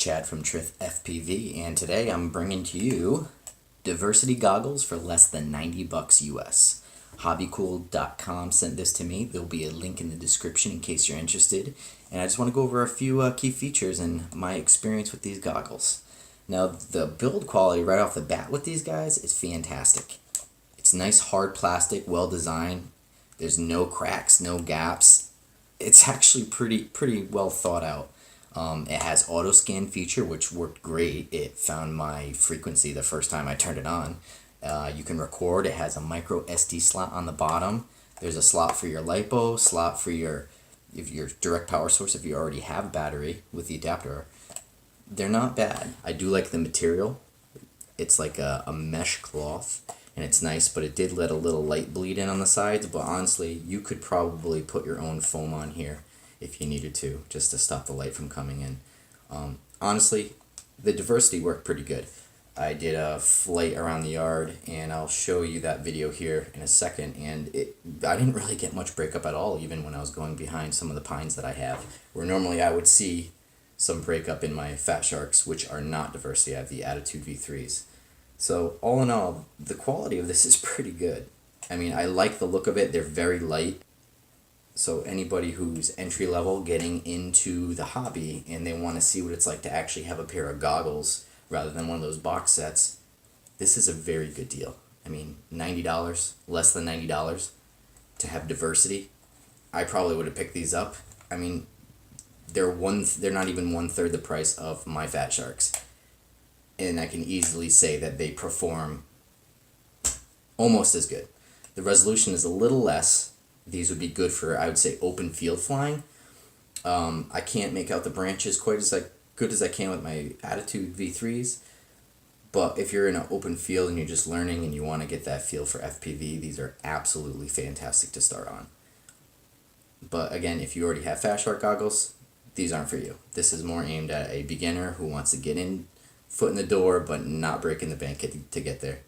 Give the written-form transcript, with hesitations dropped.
Chad from Trith FPV, and today I'm bringing to you diversity goggles for less than 90 bucks US. Hobbycool.com sent this to me. There'll be a link in the description in case you're interested. And I just want to go over a few key features and my experience with these goggles. Now, the build quality right off the bat with these guys is fantastic. It's nice hard plastic, well designed. There's no cracks, no gaps. It's actually pretty well thought out. It has auto scan feature, which worked great. It found my frequency the first time I turned it on. You can record. It has a micro SD slot on the bottom. There's a slot for your LiPo, slot for your direct power source if you already have battery with the adapter. They're not bad. I do like the material. It's like a mesh cloth, and it's nice, but it did let a little light bleed in on the sides, but honestly, you could probably put your own foam on here if you needed to, just to stop the light from coming in. Honestly, the diversity worked pretty good. I did a flight around the yard, and I'll show you that video here in a second, and I didn't really get much breakup at all, even when I was going behind some of the pines that I have, where normally I would see some breakup in my Fat Sharks, which are not diversity. I have the Attitude V3s. So all in all, the quality of this is pretty good. I mean, I like the look of it. They're very light. So anybody who's entry level getting into the hobby and they want to see what it's like to actually have a pair of goggles rather than one of those box sets, this is a very good deal. I mean, $90, less than $90 to have diversity. I probably would have picked these up. I mean, they're not even 1/3 the price of my Fat Sharks. And I can easily say that they perform almost as good. The resolution is a little less. These would be good for, I would say, open field flying. I can't make out the branches quite as good as I can with my Attitude V3s. But if you're in an open field and you're just learning and you want to get that feel for FPV, these are absolutely fantastic to start on. But again, if you already have Fat Shark goggles, these aren't for you. This is more aimed at a beginner who wants to get in, foot in the door, but not breaking the bank to get there.